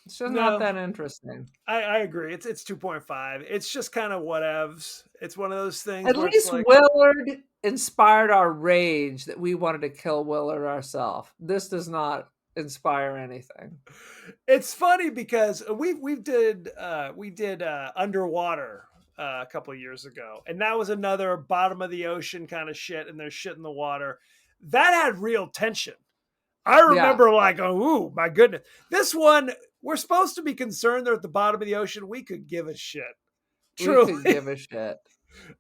It's just not that interesting. I agree. It's 2.5. It's just kind of whatevs. It's one of those things. At least Willard inspired our rage that we wanted to kill Willard ourselves. This does not inspire anything. It's funny because we did Underwater a couple of years ago, and that was another bottom of the ocean kind of shit, and there's shit in the water that had real tension. I remember like, oh my goodness, this one we're supposed to be concerned they're at the bottom of the ocean. We could give a shit. Truly. We could give a shit.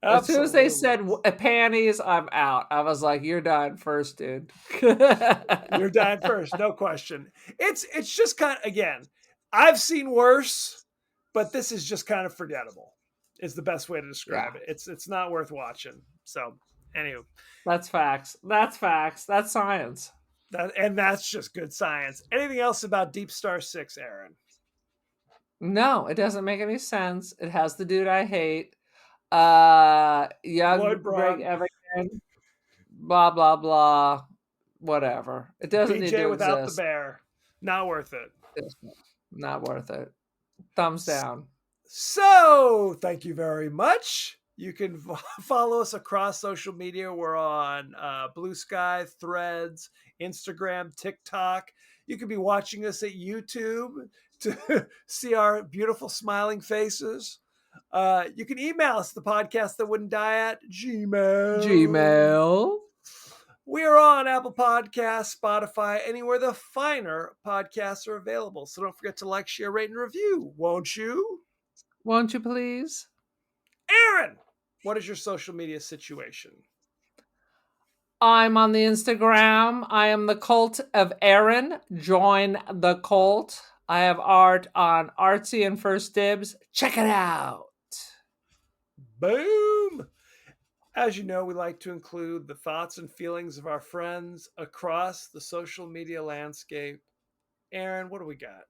As soon as they said panties, I'm out. I was like, "You're dying first, dude." You're dying first, no question. It's just kind of, again, I've seen worse, but this is just kind of forgettable. Is the best way to describe it. It's not worth watching. So, anyway, that's facts. That's facts. That's science. And that's just good science. Anything else about Deepstar 6, Aaron? No, it doesn't make any sense. It has the dude I hate. Young Greg Evigan, blah blah blah, whatever. It doesn't need to without exist. the bear, not worth it. It's not worth it. Thumbs down. So, thank you very much. You can follow us across social media. We're on Blue Sky, Threads, Instagram, TikTok. You could be watching us at YouTube to see our beautiful smiling faces. You can email us, the podcast that wouldn't die, at Gmail. We are on Apple Podcasts, Spotify, anywhere the finer podcasts are available. So don't forget to like, share, rate, and review, won't you? Won't you please? Aaron, what is your social media situation? I'm on the Instagram. I am the Cult of Aaron. Join the cult. I have art on Artsy and First Dibs. Check it out. Boom. As you know, we like to include the thoughts and feelings of our friends across the social media landscape. Aaron, what do we got?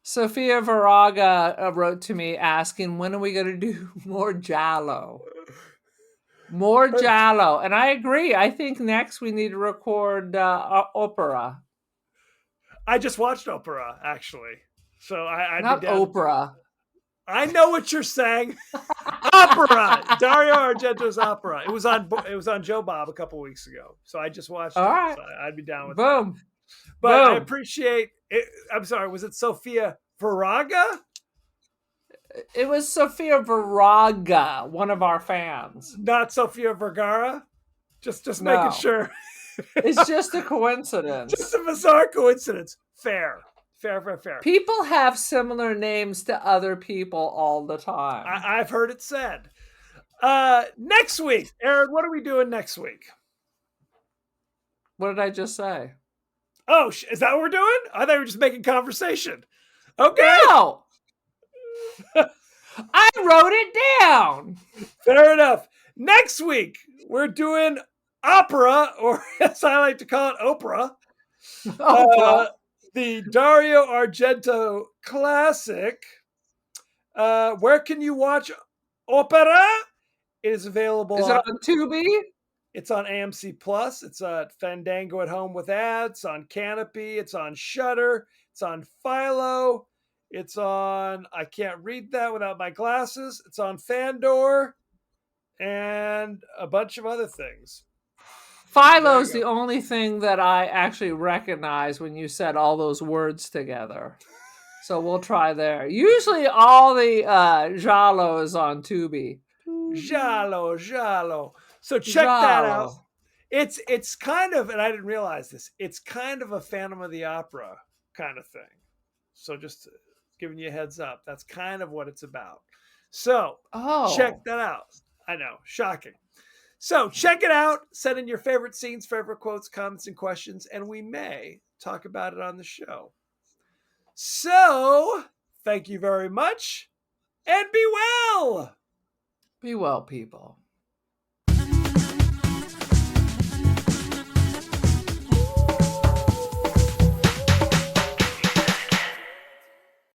Sophia Varaga wrote to me asking, when are we going to do more Giallo? More Giallo. And I agree. I think next we need to record opera. I just watched opera, actually. So I'd Not be down. Oprah. I know what you're saying. Opera. Dario Argento's opera. It was on Joe Bob a couple weeks ago. So I just watched All it. right. So I'd be down with Boom. that. But I Boom. appreciate it. I'm sorry, was it Sophia Varaga? It was Sophia Varaga, one of our fans. Not Sophia Vergara? Just No. making sure. It's just a coincidence. Just a bizarre coincidence. Fair. People have similar names to other people all the time. I've heard it said. Next week, Aaron, what are we doing next week? What did I just say? Oh, is that what we're doing? I thought we were just making conversation. Okay. No! I wrote it down. Fair enough. Next week, we're doing opera, or as I like to call it, Oprah. The Dario Argento classic. Where can you watch opera? It is available. Is it on Tubi? It's on AMC Plus. It's on Fandango at Home with ads. On Canopy. It's on Shudder. It's on Philo. It's on, I can't read that without my glasses. It's on Fandor and a bunch of other things. Philo's the only thing that I actually recognize when you said all those words together. So we'll try there. Usually all the Giallo is on Tubi. Giallo. So check that out. It's kind of, and I didn't realize this, it's kind of a Phantom of the Opera kind of thing. So just giving you a heads up. That's kind of what it's about. So check that out. I know, shocking. So check it out. Send in your favorite scenes, favorite quotes, comments, and questions, and we may talk about it on the show. So thank you very much, and be well. Be well, people.